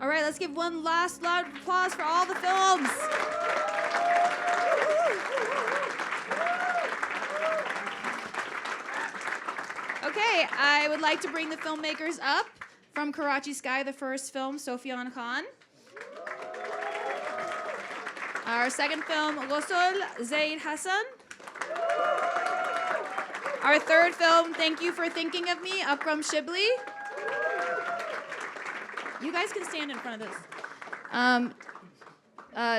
All right, let's give one last loud applause for all the films. Okay, I would like to bring the filmmakers up. From Karachi Sky, the first film, Sufyan Khan. Our second film, Ghusl, Zaid Hassan. Our third film, Thank You for Thinking of Me, Akram Shibli. You guys can stand in front of this.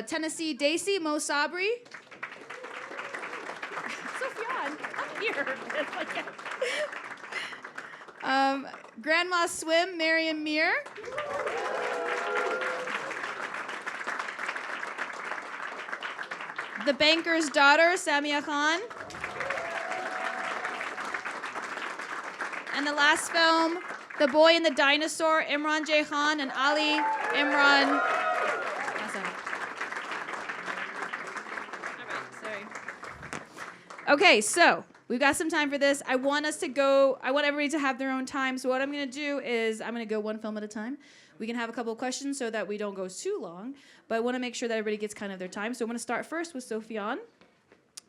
Tennessee Daisy, Mo Sabri. Sufyan, up here. Grandma Swim, Mariam Mir. The Banker's Daughter, Samia Khan. And the last film, The Boy and the Dinosaur, Imran J. Khan and Ali Imran Hassan. All right, sorry. Okay, so we've got some time for this. I want everybody to have their own time. So what I'm going to do is I'm going to go one film at a time. We can have a couple of questions so that we don't go too long. But I want to make sure that everybody gets kind of their time. So I'm going to start first with Sufyan.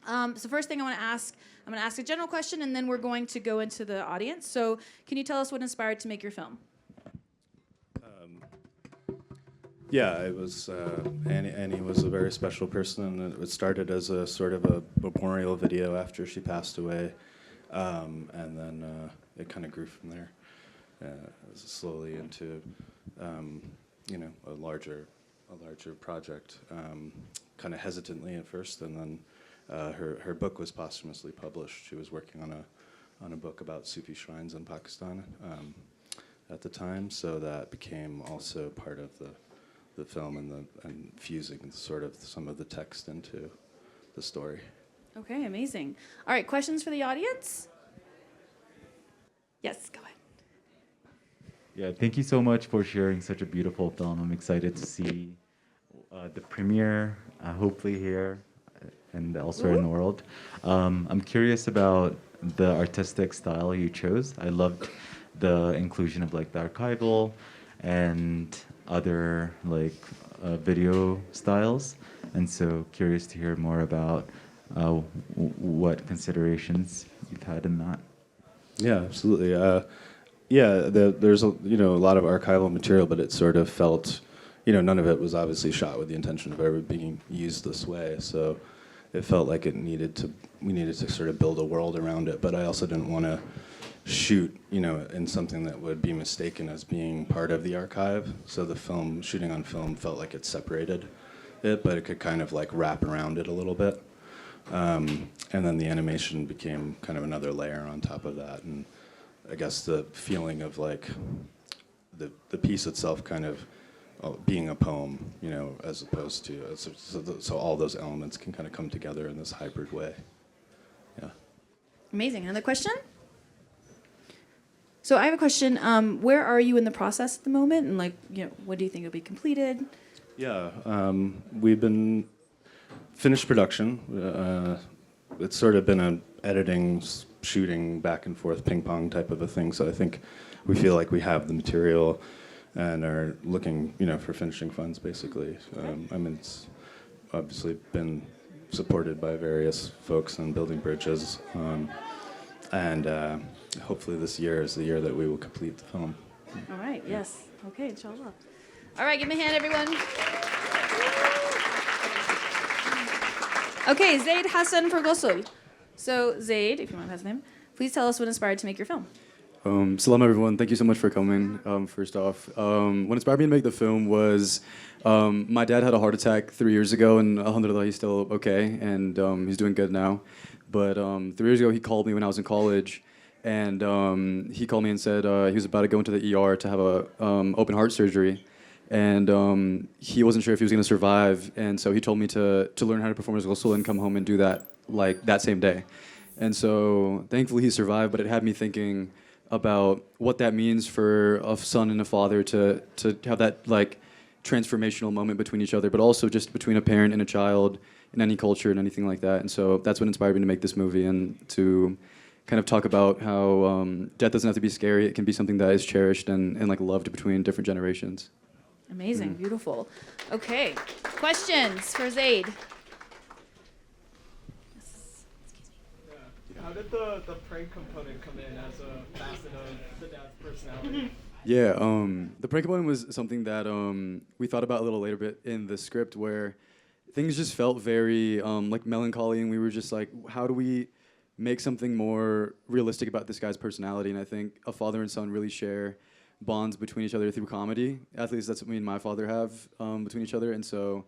So first thing I'm going to ask a general question, and then we're going to go into the audience. So can you tell us what inspired to make your film? Yeah, it was Annie was a very special person, and it started as a sort of a memorial video after she passed away, and then it kind of grew from there, slowly into a larger project, kind of hesitantly at first, and then her book was posthumously published. She was working on a book about Sufi shrines in Pakistan at the time, so that became also part of the film and fusing sort of some of the text into the story. Okay, amazing. All right, questions for the audience? Yes, go ahead. Yeah, thank you so much for sharing such a beautiful film. I'm excited to see the premiere, hopefully here and elsewhere in the world. I'm curious about the artistic style you chose. I loved the inclusion of like the archival and other like video styles, and so curious to hear more about what considerations you've had in that. Yeah, absolutely. There's a lot of archival material, but it sort of felt, none of it was obviously shot with the intention of ever being used this way. So it felt like we needed to sort of build a world around it. But I also didn't want to shoot, in something that would be mistaken as being part of the archive. So the shooting on film felt like it separated it, but it could kind of like wrap around it a little bit. And then the animation became kind of another layer on top of that. And I guess the feeling of like the piece itself kind of being a poem, as opposed to, so all those elements can kind of come together in this hybrid way. Yeah. Amazing. Another question? So I have a question. Where are you in the process at the moment? And what do you think will be completed? Yeah, we've been finished production. It's sort of been an editing, shooting, back and forth, ping pong type of a thing. So I think we feel like we have the material and are looking, for finishing funds, basically. It's obviously been supported by various folks and building bridges. And hopefully this year is the year that we will complete the film. All right, yes. Okay, inshallah. All right, give me a hand, everyone. Okay, Zaid Hassan for Ghusl. So, Zaid, if you want to pass the name, please tell us what inspired to make your film. Salam, everyone. Thank you so much for coming, first off. What inspired me to make the film was my dad had a heart attack 3 years ago, and alhamdulillah, he's still okay, and he's doing good now. But 3 years ago, he called me when I was in college, and he called me and said he was about to go into the ER to have a open heart surgery, and he wasn't sure if he was going to survive, and so he told me to learn how to perform his ghusl and come home and do that like that same day. And so thankfully he survived, but it had me thinking about what that means for a son and a father to have that like transformational moment between each other, but also just between a parent and a child in any culture and anything like that. And so that's what inspired me to make this movie and to kind of talk about how death doesn't have to be scary. It can be something that is cherished and like loved between different generations. Amazing, beautiful. Okay, questions for Zaid? How did the prank component come in as a facet of the dad's personality? Yeah, the prank component was something that we thought about a little later bit in the script, where things just felt very like melancholy, and we were just like, how do we make something more realistic about this guy's personality? And I think a father and son really share bonds between each other through comedy. At least that's what me and my father have between each other. And so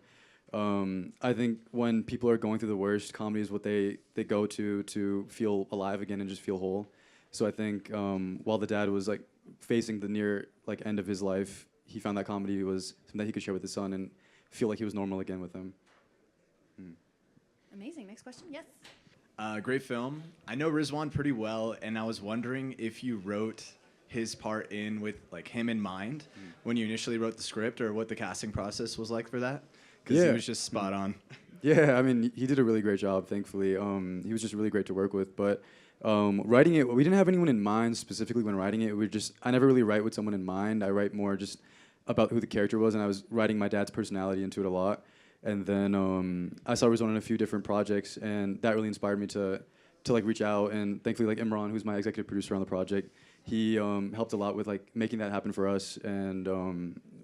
I think when people are going through the worst, comedy is what they go to feel alive again and just feel whole. So I think while the dad was like facing the near like end of his life, he found that comedy was something that he could share with his son and feel like he was normal again with him. Amazing. Next question. Yes. Great film. I know Rizwan pretty well, and I was wondering if you wrote his part in with like him in mind when you initially wrote the script, or what the casting process was like for that, because he was just spot on. Yeah, I mean, he did a really great job, thankfully. He was just really great to work with. But writing it, we didn't have anyone in mind specifically when writing it. I never really write with someone in mind. I write more just about who the character was, and I was writing my dad's personality into it a lot. And then I saw Rizwan in a few different projects, and that really inspired me to like reach out. And thankfully, like Imran, who's my executive producer on the project, he helped a lot with like making that happen for us. And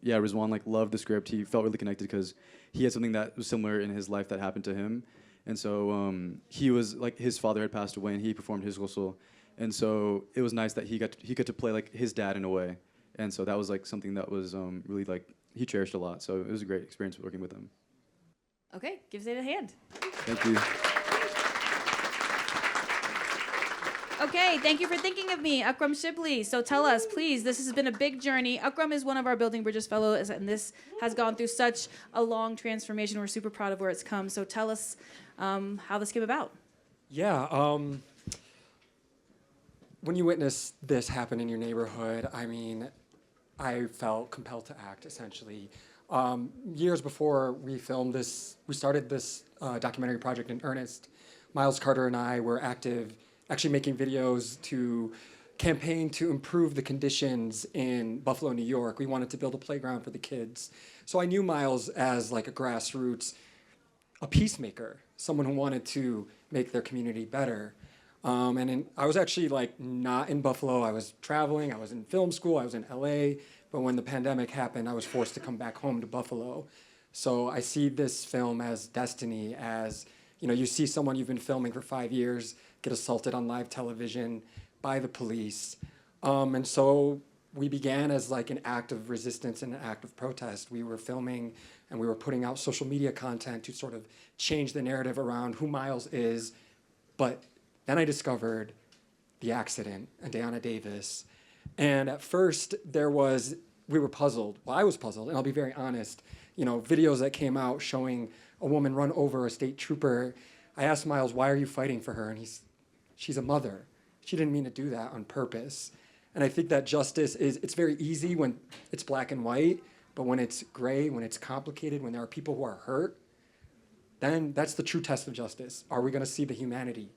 yeah, Rizwan like loved the script. He felt really connected because he had something that was similar in his life that happened to him. And so he was like, his father had passed away, and he performed his ghusl. And so it was nice that he got to play like his dad in a way. And so that was like something that was really like he cherished a lot. So it was a great experience working with him. Okay, give Zaid a hand. Thank you. Okay, thank you for thinking of me, Akram Shibli. So tell us, please, this has been a big journey. Akram is one of our Building Bridges fellows, and this has gone through such a long transformation. We're super proud of where it's come. So tell us how this came about. Yeah, when you witness this happen in your neighborhood, I mean, I felt compelled to act, essentially. Years before we filmed this, we started this documentary project in earnest. Miles Carter and I were active, actually making videos to campaign to improve the conditions in Buffalo, New York. We wanted to build a playground for the kids. So I knew Miles as like a grassroots, a peacemaker, someone who wanted to make their community better. I was actually like not in Buffalo. I was traveling. I was in film school. I was in LA. But when the pandemic happened, I was forced to come back home to Buffalo. So I see this film as destiny, as, you know, you see someone you've been filming for 5 years get assaulted on live television by the police. And so we began as like an act of resistance and an act of protest. We were filming and we were putting out social media content to sort of change the narrative around who Miles is. But then I discovered the accident and Deanna Davis. And at first we were puzzled. Well, I was puzzled, and I'll be very honest. You know, videos that came out showing a woman run over a state trooper. I asked Miles, why are you fighting for her? And she's a mother. She didn't mean to do that on purpose. And I think that justice it's very easy when it's black and white, but when it's gray, when it's complicated, when there are people who are hurt, then that's the true test of justice. Are we gonna see the humanity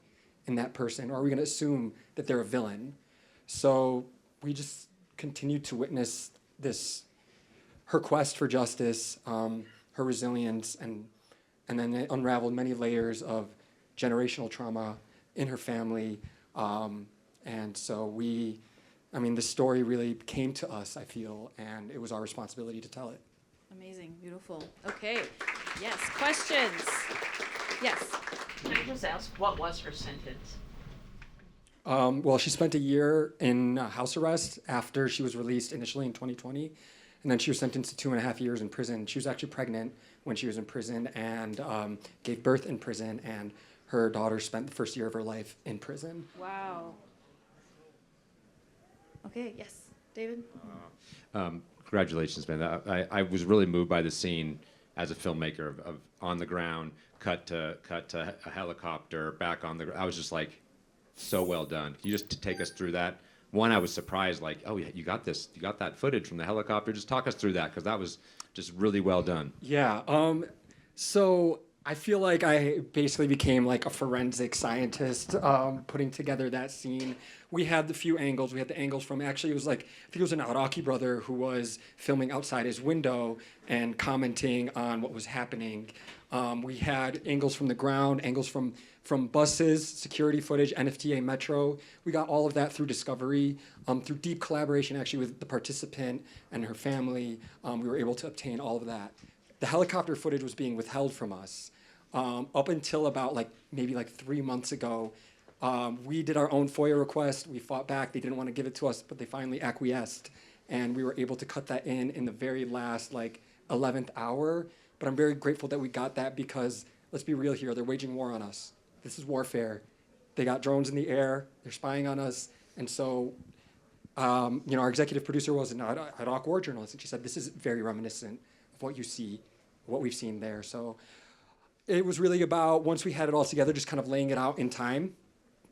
in that person, or are we gonna assume that they're a villain? So we just continued to witness her quest for justice, her resilience, and then it unraveled many layers of generational trauma in her family. And so the story really came to us, I feel, and it was our responsibility to tell it. Amazing, beautiful. Okay, yes, questions? Yes. Can I just ask, what was her sentence? Well, she spent a year in house arrest after she was released initially in 2020. And then she was sentenced to 2.5 years in prison. She was actually pregnant when she was in prison and gave birth in prison. And her daughter spent the first year of her life in prison. Wow. Okay, yes. David? Congratulations, man. I was really moved by the scene as a filmmaker of on the ground, cut to a helicopter, back on the ground. I was just like, so well done. Can you just take us through that? One, I was surprised, like, oh, you got this. You got that footage from the helicopter. Just talk us through that, because that was just really well done. Yeah. So I feel like I basically became like a forensic scientist putting together that scene. We had the few angles. We had the angles from actually it was like I think it was an Iraqi brother who was filming outside his window and commenting on what was happening. We had angles from the ground, angles from buses, security footage, NFTA Metro. We got all of that through Discovery, through deep collaboration actually with the participant and her family. We were able to obtain all of that. The helicopter footage was being withheld from us. Up until about maybe 3 months ago, we did our own FOIA request. We fought back. They didn't want to give it to us, but they finally acquiesced, and we were able to cut that in the very last 11th hour. But I'm very grateful that we got that because let's be real here, they're waging war on us. This is warfare. They got drones in the air. They're spying on us, and so our executive producer was an Iraq war journalist, and she said this is very reminiscent of what you see, what we've seen there. So. It was really about, once we had it all together, just kind of laying it out in time,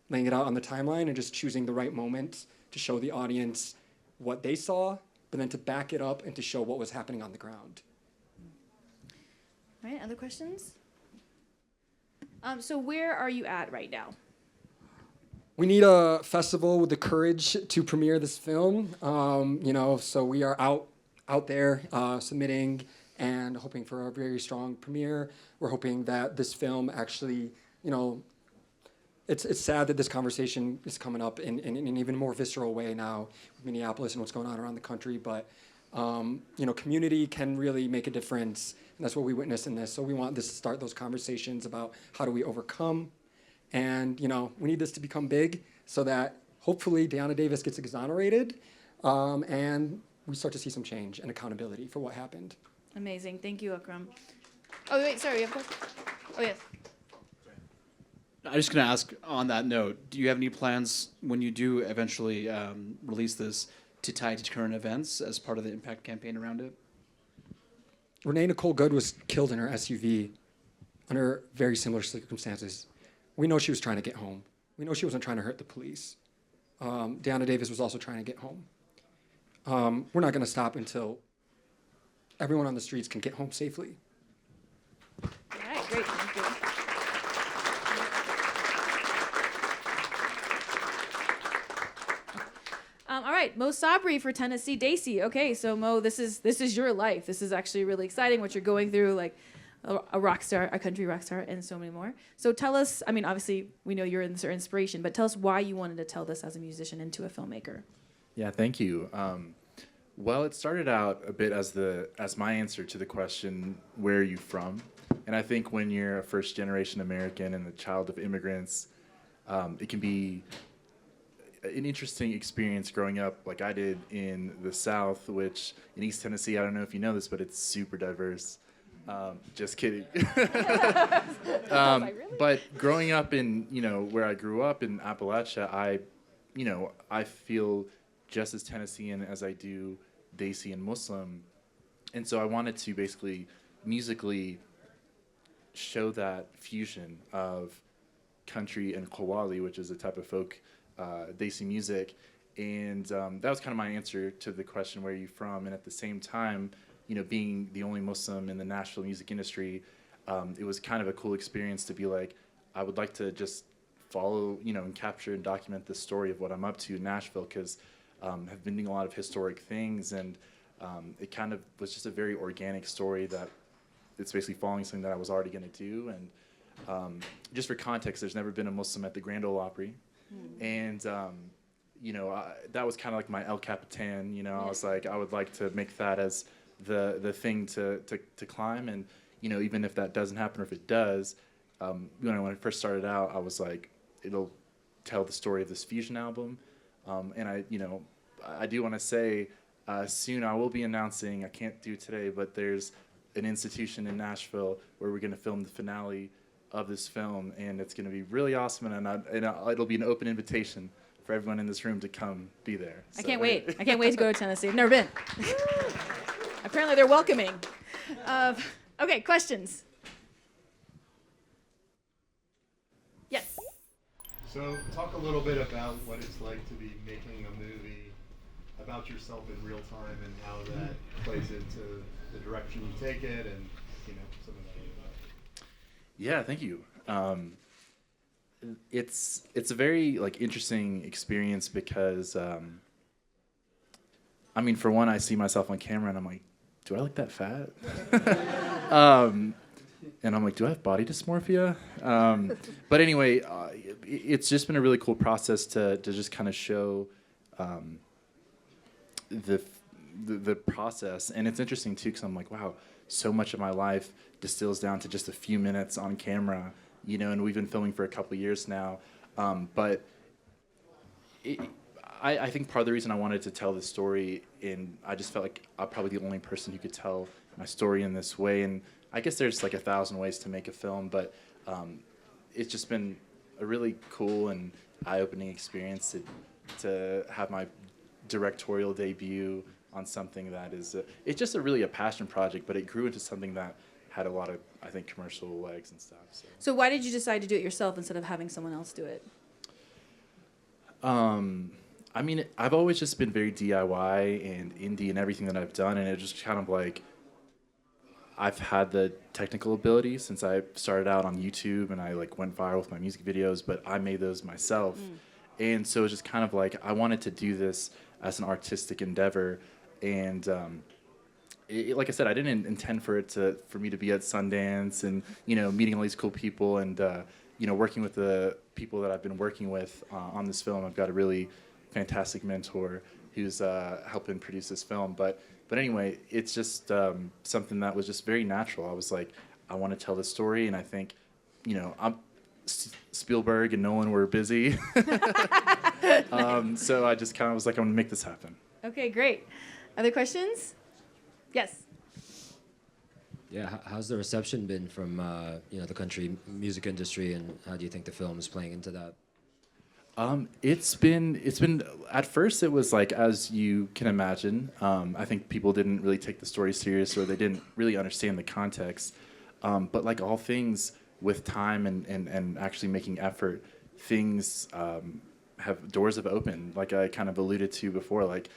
laying it out on the timeline and just choosing the right moment to show the audience what they saw, but then to back it up and to show what was happening on the ground. All right, other questions? So where are you at right now? We need a festival with the courage to premiere this film, so we are out there submitting and hoping for a very strong premiere. We're hoping that this film actually, it's sad that this conversation is coming up in an even more visceral way now with Minneapolis and what's going on around the country, but community can really make a difference, and that's what we witnessed in this. So we want this to start those conversations about how do we overcome, and we need this to become big so that hopefully Deanna Davis gets exonerated, and we start to see some change and accountability for what happened. Amazing. Thank you, Akram. Oh, wait, sorry. Of course. Oh, yes. I'm just going to ask on that note, do you have any plans when you do eventually release this to tie it to current events as part of the impact campaign around it? Renee Nicole Good was killed in her SUV under very similar circumstances. We know she was trying to get home. We know she wasn't trying to hurt the police. Deanna Davis was also trying to get home. We're not going to stop until everyone on the streets can get home safely. All right, great. Thank you. All right, Mo Sabri for Tennessee Daisy. Okay, so Mo, this is your life. This is actually really exciting what you're going through, like a rock star, a country rock star, and so many more. So tell us, I mean, obviously we know you're in your inspiration, but tell us why you wanted to tell this as a musician into a filmmaker. Yeah, thank you. Well, it started out a bit as my answer to the question, where are you from? And I think when you're a first-generation American and the child of immigrants, it can be an interesting experience growing up like I did in the South, which in East Tennessee, I don't know if you know this, but it's super diverse. Just kidding. But growing up in, where I grew up in Appalachia, I feel just as Tennessean as I do Desi and Muslim. And so I wanted to basically musically show that fusion of country and qawwali, which is a type of folk Desi music. And that was kind of my answer to the question, where are you from? And at the same time, being the only Muslim in the Nashville music industry, it was kind of a cool experience to be like, I would like to just follow, and capture and document the story of what I'm up to in Nashville, because have been doing a lot of historic things, and it kind of was just a very organic story that it's basically following something that I was already going to do. And just for context, there's never been a Muslim at the Grand Ole Opry, and that was kind of like my El Capitan. I was like, I would like to make that as the thing to climb, and even if that doesn't happen, or if it does, when I first started out, I was like, it'll tell the story of this fusion album. And I do want to say soon I will be announcing, I can't do it today, but there's an institution in Nashville where we're going to film the finale of this film, and it's going to be really awesome, and it'll be an open invitation for everyone in this room to come be there. I can't wait. I can't wait to go to Tennessee. I've never been. Apparently they're welcoming. Okay, questions? Yes. So talk a little bit about what it's like to be making a movie about yourself in real time, and how that plays into the direction you take it, and some of that. Yeah, thank you. It's a very like interesting experience because I mean, for one, I see myself on camera and I'm like, do I look that fat? And I'm like, do I have body dysmorphia? But anyway, it's just been a really cool process to just kind of show the process. And it's interesting too, because I'm like, wow, so much of my life distills down to just a few minutes on camera, you know, and we've been filming for a couple years now. But I think part of the reason I wanted to tell this story, and I just felt like I'm probably the only person who could tell my story in this way. And I guess there's like 1,000 ways to make a film, but it's just been a really cool and eye-opening experience to have my directorial debut on something that is it's just really a passion project, but it grew into something that had a lot of, I think, commercial legs and stuff. So why did you decide to do it yourself instead of having someone else do it? I mean, I've always just been very DIY and indie in everything that I've done, and it just kind of like, I've had the technical ability since I started out on YouTube and I like went viral with my music videos, but I made those myself. And so it's just kind of like, I wanted to do this as an artistic endeavor. And like I said, I didn't intend for me to be at Sundance and, you know, meeting all these cool people and, you know, working with the people that I've been working with on this film. I've got a really fantastic mentor who's helping produce this film. But anyway, it's just something that was just very natural. I was like, I want to tell this story, and I think, you know, Spielberg and Nolan were busy. So I just kind of was like, I'm going to make this happen. Okay, great. Other questions? Yes. Yeah, how's the reception been from you know, the country music industry, and how do you think the film is playing into that? It's been at first it was like, as you can imagine, I think people didn't really take the story serious, or they didn't really understand the context. But like all things, with time and actually making effort, things doors have opened. Like I kind of alluded to before, like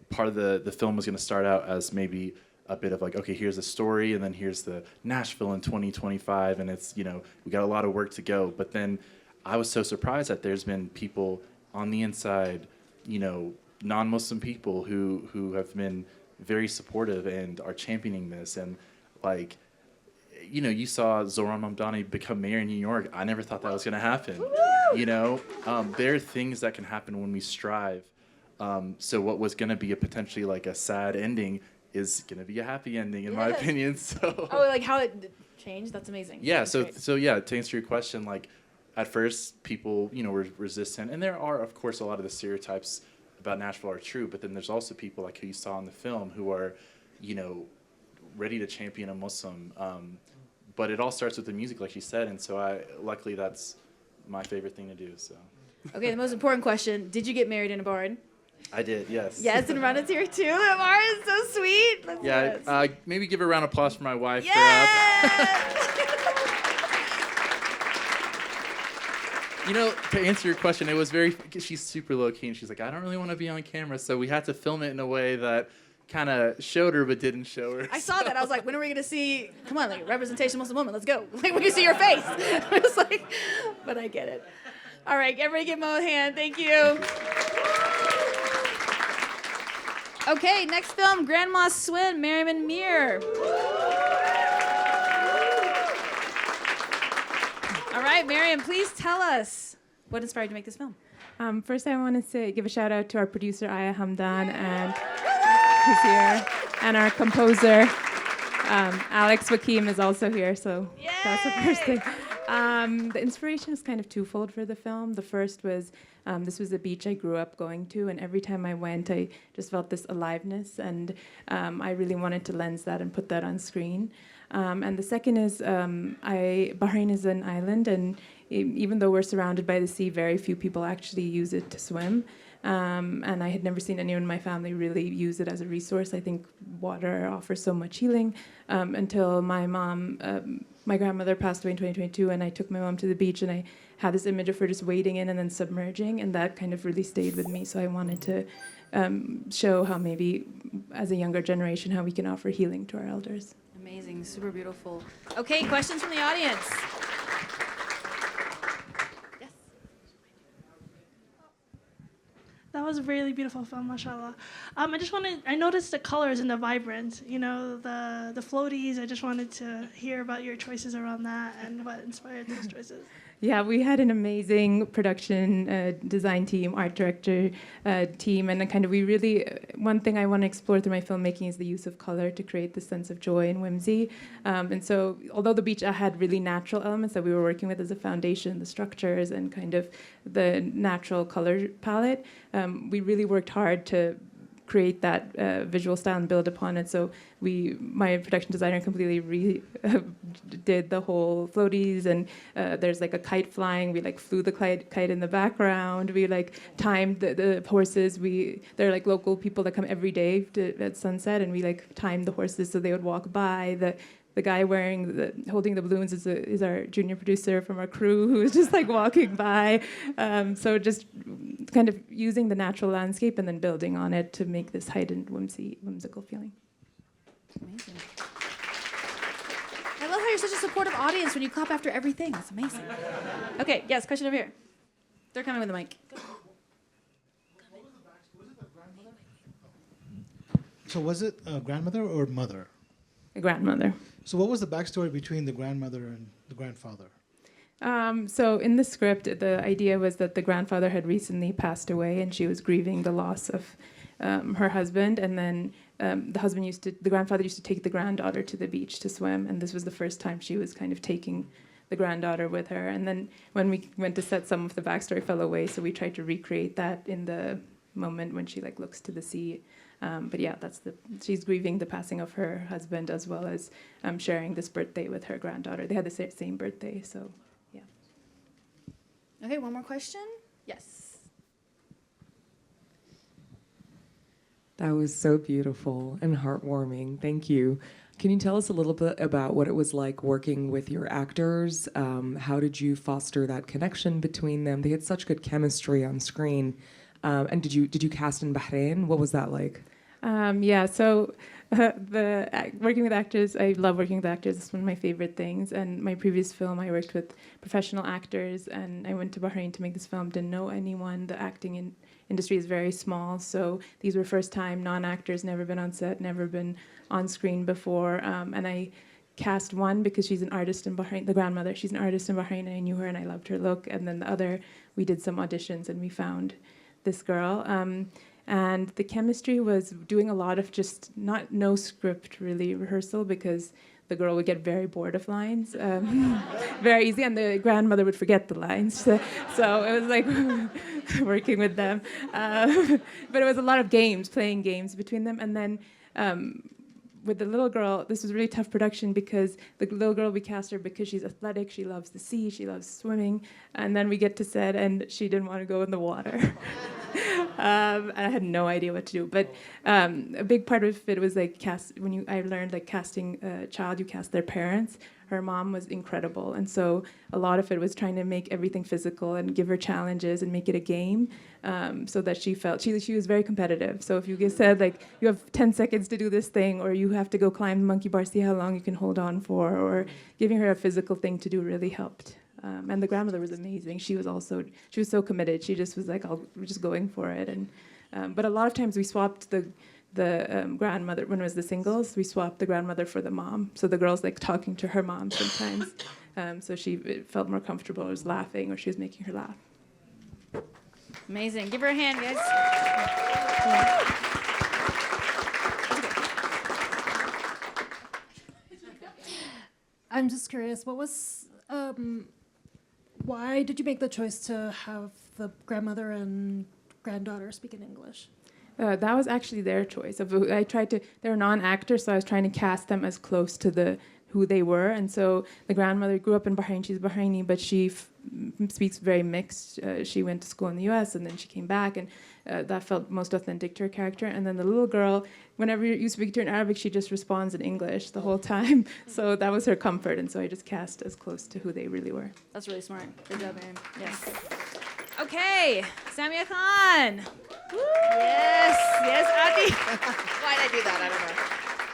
part of the film was going to start out as maybe a bit of like, okay, here's a story, and then here's the Nashville in 2025, and it's, you know, we got a lot of work to go. But then I was so surprised that there's been people on the inside, you know, non-Muslim people who have been very supportive and are championing this. And like, you know, you saw Zohran Mamdani become mayor in New York. I never thought that was going to happen. You know, there are things that can happen when we strive. So what was going to be a potentially like a sad ending is going to be a happy ending, in my opinion. So. Oh, like how it changed? That's amazing. Yeah. That's So great. yeah, to answer your question, like at first people, you know, were resistant, and there are of course a lot of the stereotypes about Nashville are true, but then there's also people like who you saw in the film who are, you know, ready to champion a Muslim. But it all starts with the music, like you said, and so luckily that's my favorite thing to do. So. Okay, the most important question: did you get married in a barn? I did, yes. Yes, and Rana's here too. The barn is so sweet. Let's do this. Yeah, maybe give a round of applause for my wife. You know, to answer your question, it was she's super low key, and she's like, I don't really want to be on camera, so we had to film it in a way that kind of showed her but didn't show her. I saw that. I was like, when are we going to see, come on, like representation Muslim woman, let's go. Like, we can see your face. I was like, but I get it. All right, everybody give Mo a hand. Thank you. Okay, next film, Grandma Swin, Merriman Mir. All right, Mariam, please tell us what inspired you to make this film. First, I want to give a shout out to our producer, Aya Hamdan, and who's here, and our composer, Alex Wakim is also here, so that's the first thing. The inspiration is kind of twofold for the film. The first was, this was a beach I grew up going to, and every time I went, I just felt this aliveness, and I really wanted to lens that and put that on screen. And the second is, Bahrain is an island, and even though we're surrounded by the sea, very few people actually use it to swim. And I had never seen anyone in my family really use it as a resource. I think water offers so much healing until my grandmother passed away in 2022, and I took my mom to the beach, and I had this image of her just wading in and then submerging, and that kind of really stayed with me. So I wanted to show how maybe as a younger generation, how we can offer healing to our elders. Amazing, super beautiful. Okay, questions from the audience. That was a really beautiful film, mashallah. I noticed the colors and the vibrance, the floaties. I just wanted to hear about your choices around that and what inspired those choices. Yeah, we had an amazing production design team, art director team, and one thing I want to explore through my filmmaking is the use of color to create this sense of joy and whimsy. And so, although the beach had really natural elements that we were working with as a foundation, the structures and kind of the natural color palette, we really worked hard to create that visual style and build upon it. So my production designer completely did the whole floaties, and there's like a kite flying. We like flew the kite in the background. We like timed the horses. There are like local people that come every day at sunset, and we like timed the horses so they would walk by. The guy holding the balloons is our junior producer from our crew who is just like walking by. So just kind of using the natural landscape and then building on it to make this heightened whimsical feeling. Amazing. I love how you're such a supportive audience when you clap after everything. It's amazing. Okay, yes, question over here. They're coming with the mic. So was it a grandmother or mother? A grandmother. So what was the backstory between the grandmother and the grandfather? So in the script, the idea was that the grandfather had recently passed away, and she was grieving the loss of her husband. And then the grandfather used to take the granddaughter to the beach to swim, and this was the first time she was kind of taking the granddaughter with her. And then when we went to set, some of the backstory fell away, so we tried to recreate that in the moment when she like looks to the sea. But yeah, she's grieving the passing of her husband as well as sharing this birthday with her granddaughter. They had the same birthday, so yeah. Okay, one more question? Yes. That was so beautiful and heartwarming. Thank you. Can you tell us a little bit about what it was like working with your actors? How did you foster that connection between them? They had such good chemistry on screen. And did you cast in Bahrain? What was that like? So working with actors, I love working with actors. It's one of my favorite things. And my previous film, I worked with professional actors, and I went to Bahrain to make this film. Didn't know anyone. The acting industry is very small, so these were first-time non-actors, never been on set, never been on screen before. And I cast one because she's an artist in Bahrain, the grandmother. She's an artist in Bahrain, and I knew her, and I loved her look. And then the other, we did some auditions, and we found this girl. And the chemistry was doing a lot of just no script really rehearsal, because the girl would get very bored of lines very easy, and the grandmother would forget the lines. So it was like working with them. But it was a lot of playing games between them. And then with the little girl, this was a really tough production because the little girl, we cast her because she's athletic, she loves the sea, she loves swimming, and then we get to set and she didn't want to go in the water. And I had no idea what to do. But a big part of it was like I learned like casting a child, you cast their parents. Her mom was incredible, and so a lot of it was trying to make everything physical and give her challenges and make it a game, so that she felt she was very competitive. So if you said like you have 10 seconds to do this thing, or you have to go climb the monkey bar, see how long you can hold on for, or giving her a physical thing to do really helped. And the grandmother was amazing. She was so committed. She just was like, we're just going for it. And but a lot of times we swapped the grandmother, when it was the singles, we swapped the grandmother for the mom. So the girl's like talking to her mom sometimes. So she felt more comfortable, or was laughing, or she was making her laugh. Amazing. Give her a hand, guys. I'm just curious, what was, why did you make the choice to have the grandmother and granddaughter speak in English? That was actually their choice. They're non-actors, so I was trying to cast them as close to who they were. And so the grandmother grew up in Bahrain. She's Bahraini, but she speaks very mixed. She went to school in the U.S., and then she came back, and that felt most authentic to her character. And then the little girl, whenever you speak to her in Arabic, she just responds in English the whole time. So that was her comfort, and so I just cast as close to who they really were. That's really smart. Good job, Miriam. Yes. Okay, Samia Khan. Woo! Yes, Adi. Why'd I do that? I don't know.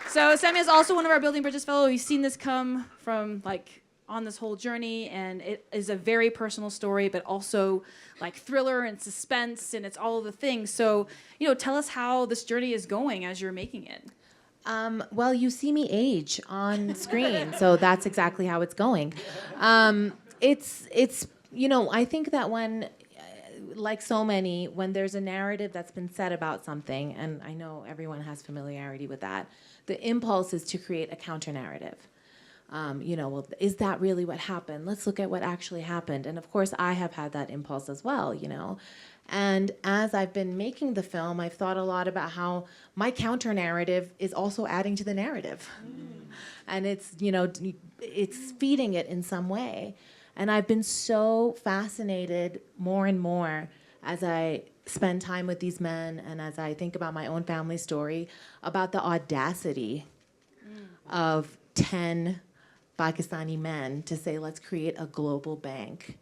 So Sammy is also one of our Building Bridges fellow. We've seen this come from like on this whole journey, and it is a very personal story, but also like thriller and suspense, and it's all of the things. So, tell us how this journey is going as you're making it. Well, you see me age on screen, so that's exactly how it's going. It's I think that when, like so many, when there's a narrative that's been said about something, and I know everyone has familiarity with that, the impulse is to create a counter narrative. Well, is that really what happened? Let's look at what actually happened. And of course, I have had that impulse as well, And as I've been making the film, I've thought a lot about how my counter narrative is also adding to the narrative. And it's, it's feeding it in some way. And I've been so fascinated more and more as I spend time with these men and as I think about my own family story, about the audacity of 10 Pakistani men to say, let's create a global bank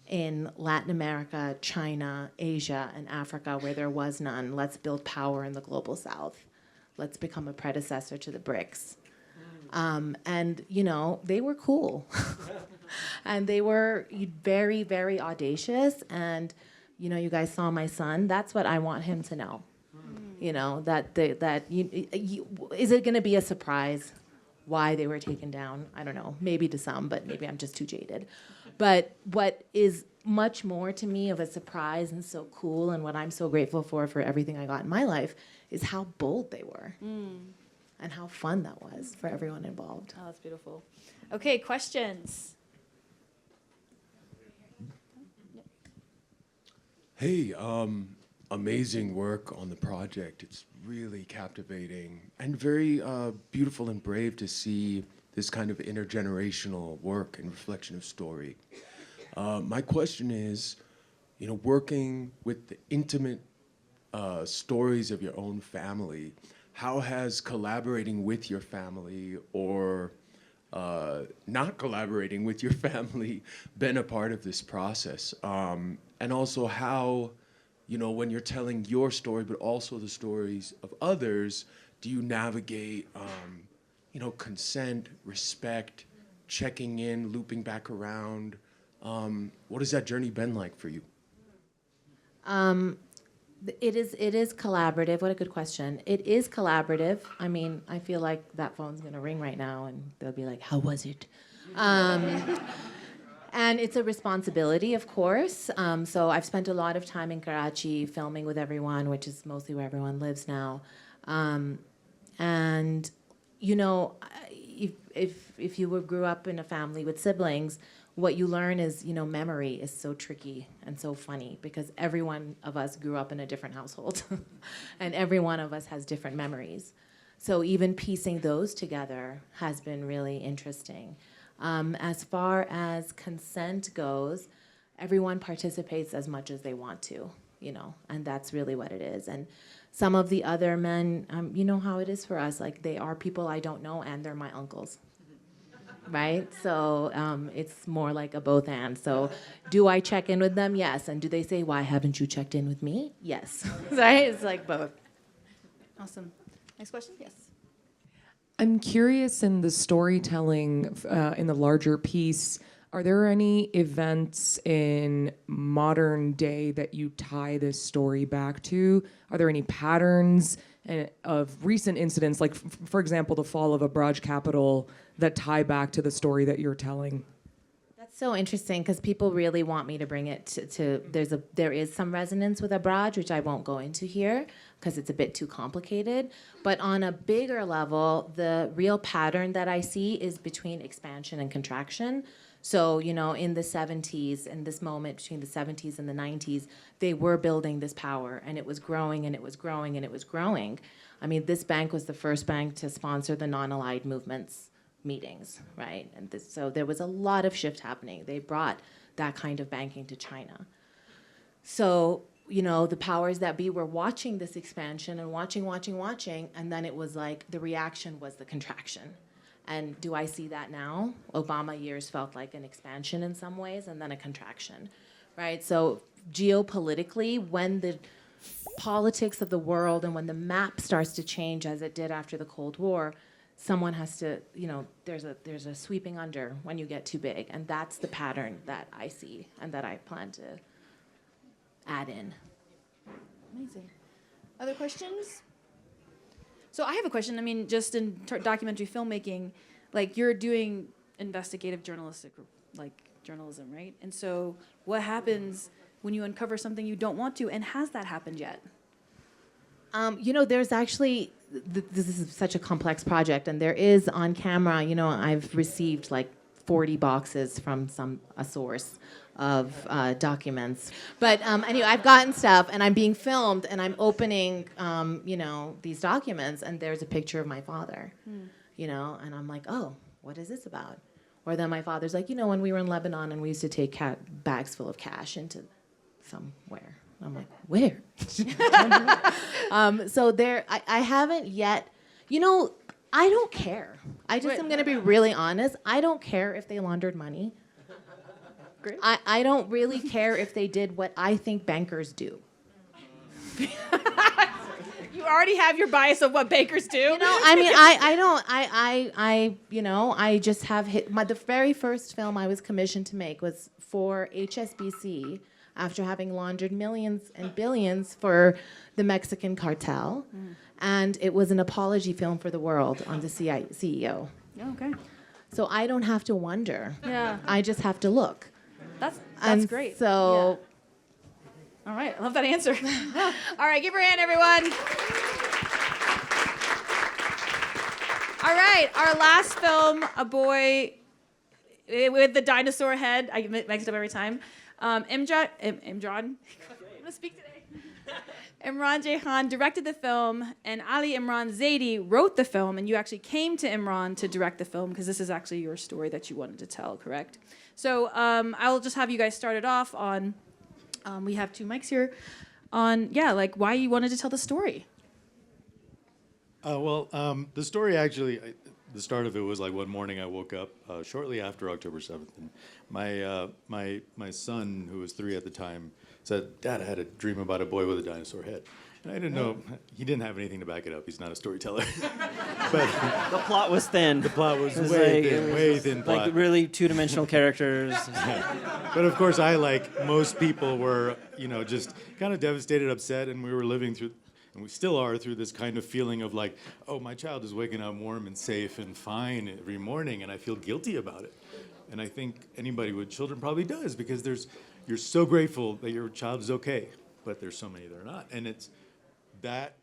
in Latin America, China, Asia, and Africa where there was none. Let's build power in the global south. Let's become a predecessor to the BRICS. And, they were cool. And they were very, very audacious. And, you guys saw my son. That's what I want him to know. Is it going to be a surprise why they were taken down? I don't know. Maybe to some, but maybe I'm just too jaded. But what is much more to me of a surprise and so cool, and what I'm so grateful for everything I got in my life, is how bold they were. And how fun that was for everyone involved. Oh, that's beautiful. Okay, questions? Hey, amazing work on the project. It's really captivating and very beautiful and brave to see this kind of intergenerational work and reflection of story. My question is, working with the intimate stories of your own family, how has collaborating with your family or not collaborating with your family been a part of this process? And also how, when you're telling your story, but also the stories of others, do you navigate, consent, respect, checking in, looping back around? What has that journey been like for you? It is collaborative. What a good question. It is collaborative. I mean, I feel like that phone's gonna ring right now and they'll be like, how was it? And it's a responsibility, of course. So I've spent a lot of time in Karachi filming with everyone, which is mostly where everyone lives now. And, if you grew up in a family with siblings, what you learn is, memory is so tricky and so funny because every one of us grew up in a different household and every one of us has different memories. So even piecing those together has been really interesting. As far as consent goes, everyone participates as much as they want to, and that's really what it is. And some of the other men, you know how it is for us, like they are people I don't know and they're my uncles. Right? So it's more like a both and. So do I check in with them? Yes. And do they say, why haven't you checked in with me? Yes. Right? It's like both. Awesome. Next question? Yes. I'm curious in the storytelling, in the larger piece, are there any events in modern day that you tie this story back to? Are there any patterns of recent incidents, like, for example, the fall of Abraj Capital, that tie back to the story that you're telling? That's so interesting because people really want me to bring it to there is some resonance with Abraj, which I won't go into here because it's a bit too complicated. But on a bigger level, the real pattern that I see is between expansion and contraction. So, in the 70s, in this moment between the 70s and the 90s, they were building this power, and it was growing, and it was growing, and it was growing. I mean, this bank was the first bank to sponsor the non-aligned movements meetings, right? And so there was a lot of shift happening. They brought that kind of banking to China. So, the powers that be were watching this expansion and watching, and then it was like the reaction was the contraction. And do I see that now? Obama years felt like an expansion in some ways and then a contraction, right? So geopolitically, when the politics of the world and when the map starts to change as it did after the Cold War, someone has to, there's a sweeping under when you get too big. And that's the pattern that I see and that I plan to add in. Amazing. Other questions? So I have a question. I mean, just in documentary filmmaking, like you're doing investigative journalism, right? And so what happens when you uncover something you don't want to, and has that happened yet? There's actually, this is such a complex project, and there is on camera, I've received like 40 boxes from a source of documents. But anyway, I've gotten stuff, and I'm being filmed, and I'm opening, these documents, and there's a picture of my father, and I'm like, oh, what is this about? Or then my father's like, when we were in Lebanon, and we used to take bags full of cash into somewhere. I'm like, where? So I haven't yet, I don't care. I'm going to be really honest. I don't care if they laundered money. Great. I don't really care if they did what I think bankers do. You already have your bias of what bankers do. I just have the very first film I was commissioned to make was for HSBC after having laundered millions and billions for the Mexican cartel. And it was an apology film for the world on the CEO. Okay. So I don't have to wonder. Yeah. I just have to look. That's great. So. Yeah. All right, I love that answer. All right, give her a hand, everyone. All right, our last film, A Boy with the Dinosaur Head. I mix it up every time. Imran. I'm going to speak today. Imran Jahan directed the film, and Ali Imran Zaidi wrote the film, and you actually came to Imran to direct the film because this is actually your story that you wanted to tell, correct? So I'll just have you guys start it off on, we have 2 mics here, on, why you wanted to tell the story. The story actually, the start of it was like one morning I woke up shortly after October 7th, and my son, who was 3 at the time, said, "Dad, I had a dream about a boy with a dinosaur head." And I didn't know, he didn't have anything to back it up. He's not a storyteller. But the plot was thin. The plot was way thin plot. Like really two-dimensional characters. But of course, I, like most people, were, just kind of devastated, upset, and we were living through, and we still are, through this kind of feeling of like, oh, my child is waking up warm and safe and fine every morning, and I feel guilty about it. And I think anybody with children probably does, because you're so grateful that your child is okay, but there's so many that are not. And it's that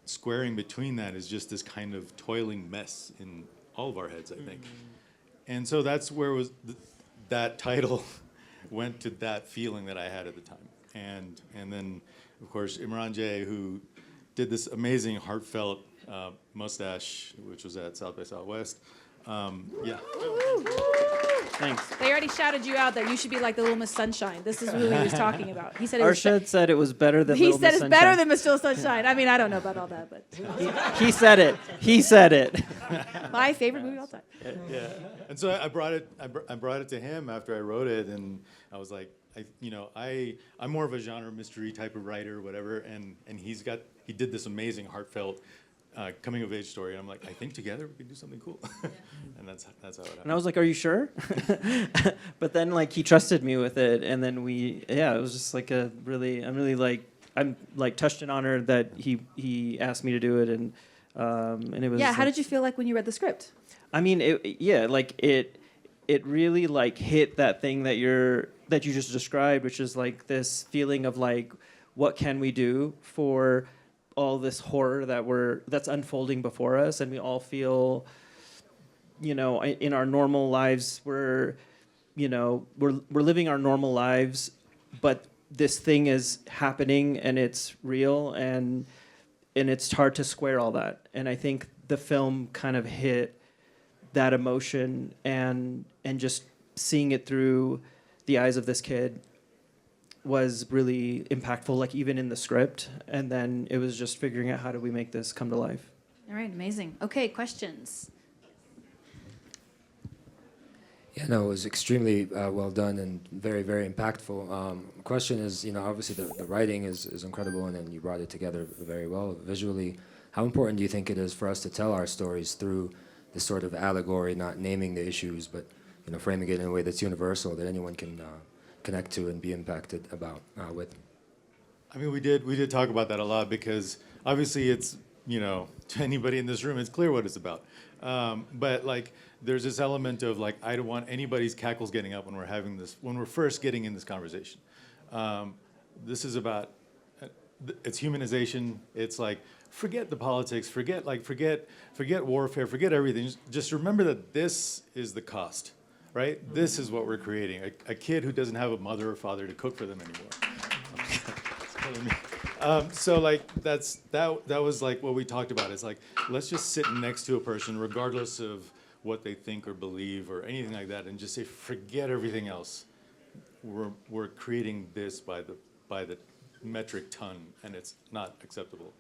squaring between that is just this kind of toiling mess in all of our heads, I think. And so that's where that title went to that feeling that I had at the time. And then, of course, Imran J, who did this amazing heartfelt mustache, which was at South by Southwest. Yeah. Thanks. They already shouted you out that you should be like the Little Miss Sunshine. This is who he was talking about. He said Arshad said it was better than he Little said Miss it's better Sunshine. than Miss Little Sunshine. I mean, I don't know about all that, but He said it. He said it. My favorite movie of all time. Yeah. And so I brought it to him after I wrote it, and I was like, I'm more of a genre mystery type of writer, whatever, and he did this amazing heartfelt coming of age story, and I'm like, I think together we could do something cool. And that's how it happened. And I was like, are you sure? But then like he trusted me with it, and then it was just like I'm really touched and honored that he asked me to do it, and it was. Yeah, how did you feel like when you read the script? I mean, it really like hit that thing that you just described, which is like this feeling of like, what can we do for all this horror that's unfolding before us, and we all feel, in our normal lives, we're living our normal lives, but this thing is happening and it's real, and it's hard to square all that. And I think the film kind of hit that emotion, and just seeing it through the eyes of this kid was really impactful, like even in the script. And then it was just figuring out how do we make this come to life. All right, amazing. Okay, questions. Yeah, no, it was extremely well done and very, very impactful. Question is, obviously the writing is incredible, and then you brought it together very well visually. How important do you think it is for us to tell our stories through this sort of allegory, not naming the issues, but framing it in a way that's universal, that anyone can connect to and be impacted with? I mean, we did talk about that a lot because obviously it's, to anybody in this room, it's clear what it's about. But like, there's this element of like, I don't want anybody's cackles getting up when we're first getting in this conversation. This is about, it's humanization. It's like, forget the politics, forget warfare, forget everything. Just remember that this is the cost, right? This is what we're creating. A kid who doesn't have a mother or father to cook for them anymore. So like that was like what we talked about. It's like, let's just sit next to a person, regardless of what they think or believe or anything like that, and just say, forget everything else. We're creating this by the metric ton, and it's not acceptable.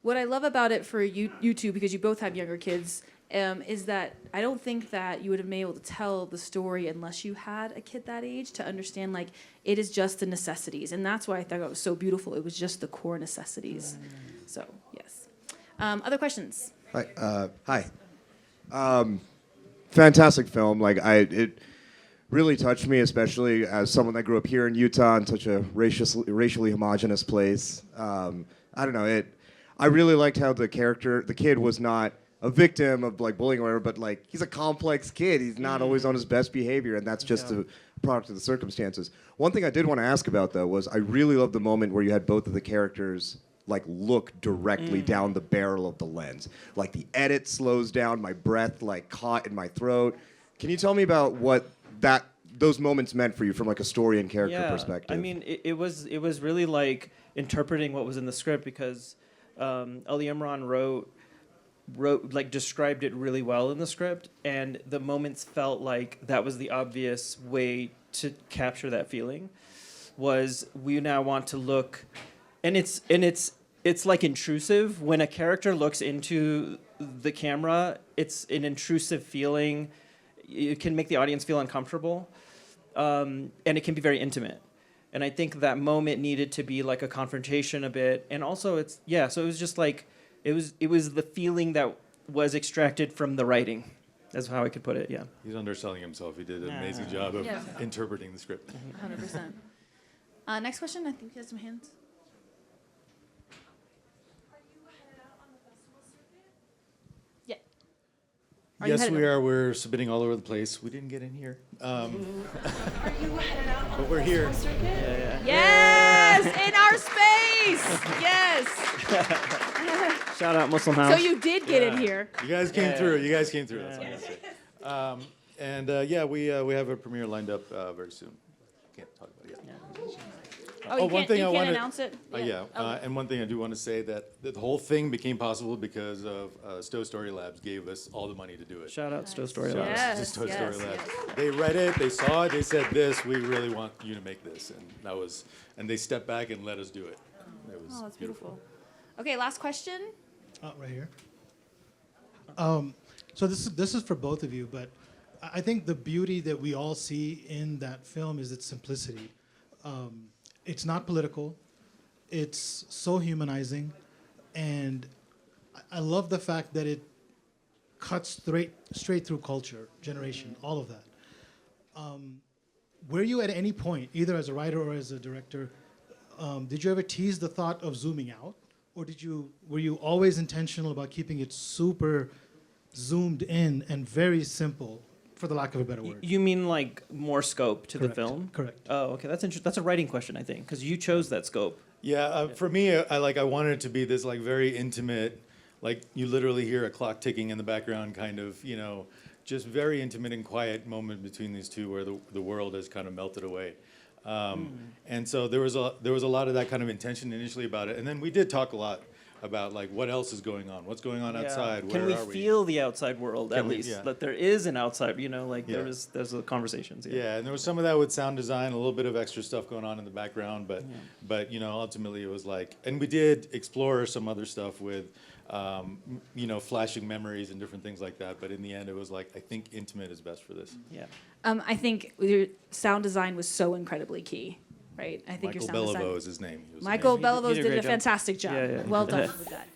What I love about it for you two, because you both have younger kids, is that I don't think that you would have been able to tell the story unless you had a kid that age to understand, like, it is just the necessities. And that's why I thought it was so beautiful. It was just the core necessities. So, yes. Other questions? Hi. Fantastic film. It really touched me, especially as someone that grew up here in Utah in such a racially homogenous place. I don't know. I really liked how the kid was not a victim of like bullying or whatever, but like he's a complex kid. He's not always on his best behavior, and that's just a product of the circumstances. One thing I did want to ask about though was I really loved the moment where you had both of the characters like look directly down the barrel of the lens. Like the edit slows down, my breath like caught in my throat. Can you tell me about what those moments meant for you from like a story and character perspective? I mean, it was really like interpreting what was in the script because Ali Imran wrote like described it really well in the script, and the moments felt like that was the obvious way to capture that feeling. Was we now want to look, and it's like intrusive when a character looks into the camera. It's an intrusive feeling. It can make the audience feel uncomfortable, and it can be very intimate. And I think that moment needed to be like a confrontation a bit. And also so it was just like, it was the feeling that was extracted from the writing. That's how I could put it, yeah. He's underselling himself. He did an amazing job of interpreting the script. 100%. Next question, I think he has some hands. Yes, we are. We're submitting all over the place. We didn't get in here. Are you headed out on but we're here. Yes, in our space. Yes. Shout out Muslim House. So you did get in here. You guys came through. You guys came through. That's what I'm gonna say. We have a premiere lined up very soon. Can't talk about it yet. Oh, you can't announce it? And one thing I do want to say that the whole thing became possible because of Stowe Story Labs gave us all the money to do it. Shout out Stowe Story Labs. Yes, Stowe Story Labs. They read it, they saw it, they said this, we really want you to make this. And they stepped back and let us do it. It was that's beautiful. Okay, last question. Right here. So this is for both of you, but I think the beauty that we all see in that film is its simplicity. It's not political. It's so humanizing, and I love the fact that it cuts straight through culture, generation, all of that. Were you at any point, either as a writer or as a director, did you ever tease the thought of zooming out, or were you always intentional about keeping it super zoomed in and very simple? For the lack of a better word. You mean like more scope to the film? Correct. Oh, okay. That's interesting. That's a writing question, I think, because you chose that scope. Yeah, for me, I wanted it to be this like very intimate, like you literally hear a clock ticking in the background, kind of, just very intimate and quiet moment between these two where the world has kind of melted away. And so there was a lot of that kind of intention initially about it, and then we did talk a lot about like what else is going on, what's going on Yeah. outside. Can where we are we? feel the outside world at Can we- least? yeah. That there is an outside, like Yeah. there's the conversations. Yeah, and there was some of that with sound design, a little bit of extra stuff going on in the background, but ultimately it was like, and we did explore some other stuff with, flashing memories and different things like that. But in the end, it was like, I think intimate is best for this. Yeah. I think your sound design was so incredibly key, right? I think Michael your sound design. Belliveau is his name. He was Michael amazing. Belliveau He did a great job. fantastic job. Yeah. Well done with that.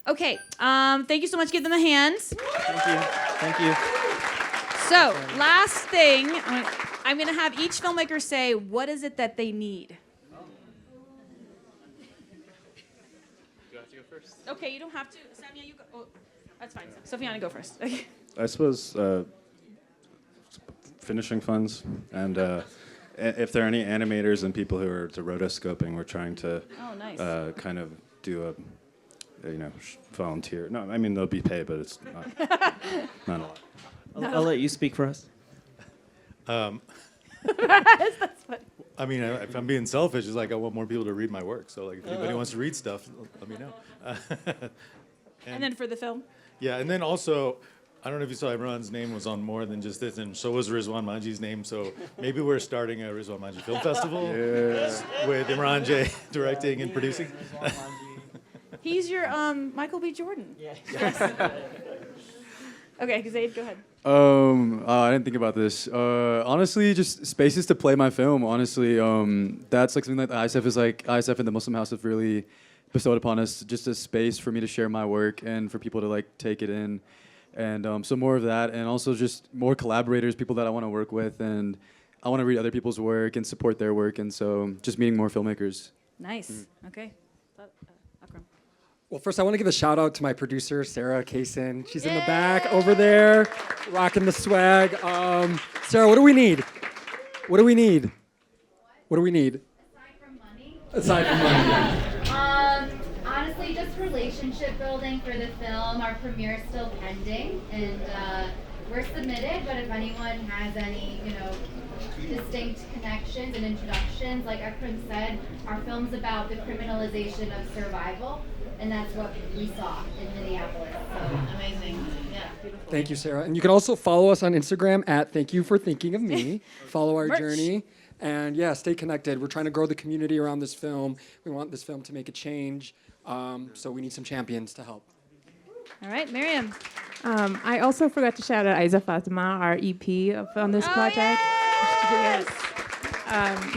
Okay, thank you so much. Give them a hand. Thank you. So, last thing, I'm going to have each filmmaker say, what is it that they need? Do I have to go first? Okay, you don't have to. Samia, you go. Oh, that's fine. Sofiana, go first. Okay. I suppose finishing funds, and if there are any animators and people who are to rotoscoping, we're trying to kind of do a volunteer. No, I mean they'll be paid, but it's not a lot. I'll let you speak for us. I mean, if I'm being selfish, it's like I want more people to read my work. So like, if anybody wants to read stuff, let me know. And then for the film? Yeah, and then also, I don't know if you saw Imran's name was on more than just this, and so was Rizwan Manji's name. So maybe we're starting a Rizwan Manji Film Festival with Imran J directing and producing. He's your Michael B. Jordan. Yeah. Okay, Zaid, go ahead. I didn't think about this. Honestly, just spaces to play my film. Honestly, that's like something that the ISF and the Muslim House have really bestowed upon us. Just a space for me to share my work and for people to like take it in, and so more of that, and also just more collaborators, people that I want to work with, and I want to read other people's work and support their work, and so just meeting more filmmakers. Nice. Okay. Akram. Well, first I want to give a shout out to my producer, Sarah Kaysen. She's in the back over there, rocking the swag. Sarah, what do we need? What do we need? What do we need? Aside from money. Honestly, just relationship building for the film. Our premiere is still pending, and we're submitted. But if anyone has any, distinct connections and introductions, like Akram said, our film's about the criminalization of survival, and that's what we saw in Minneapolis. So amazing. Yeah, beautiful. Thank you, Sarah. And you can also follow us on Instagram at Thank You for Thinking of Me. Follow our Merch. journey. And yeah, stay connected. We're trying to grow the community around this film. We want this film to make a change. So we need some champions to help. All right, Miriam. I also forgot to shout out Aiza Fatima, our EP on this project. Yes.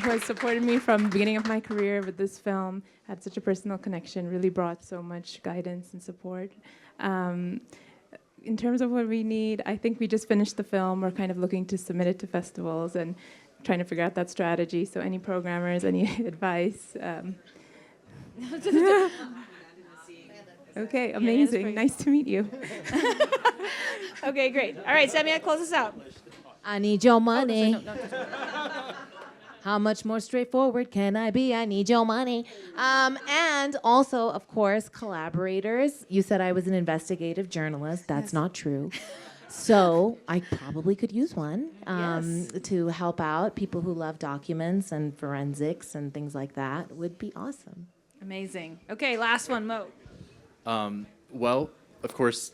Who has supported me from the beginning of my career with this film, had such a personal connection, really brought so much guidance and support. In terms of what we need, I think we just finished the film. We're kind of looking to submit it to festivals and trying to figure out that strategy. So any programmers, any advice? Okay, amazing. Nice to meet you. Okay, great. All right, Samia, close us out. I need your money. No. How much more straightforward can I be? I need your money. And also, of course, collaborators. You said I was an investigative journalist. That's not true. So I probably could use one to help out. People who love documents and forensics and things like that would be awesome. Amazing. Okay, last one, Mo. Well, of course,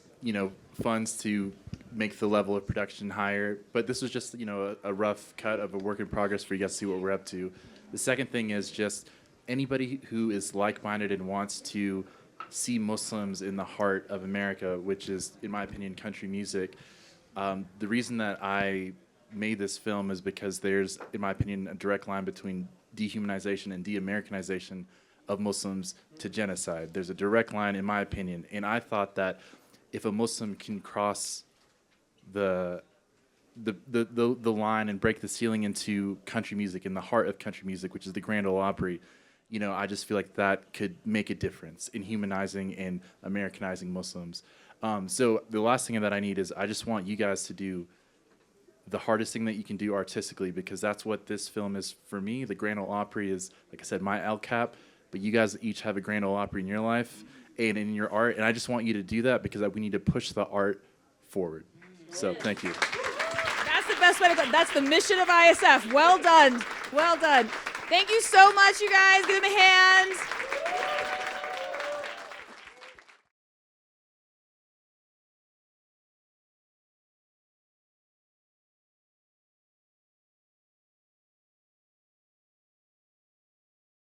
funds to make the level of production higher, but this was just, a rough cut of a work in progress for you guys to see what we're up to. The second thing is just anybody who is like-minded and wants to see Muslims in the heart of America, which is, in my opinion, country music. The reason that I made this film is because there's, in my opinion, a direct line between dehumanization and de-Americanization of Muslims to genocide. There's a direct line, in my opinion, and I thought that if a Muslim can cross the line and break the ceiling into country music, in the heart of country music, which is the Grand Ole Opry, I just feel like that could make a difference in humanizing and Americanizing Muslims. So the last thing that I need is I just want you guys to do the hardest thing that you can do artistically, because that's what this film is for me. The Grand Ole Opry is, like I said, my LCAP, but you guys each have a Grand Ole Opry in your life and in your art, and I just want you to do that because we need to push the art forward. So thank you. That's the best way to go. That's the mission of ISF. Well done. Well done. Thank you so much, you guys. Give them a hand.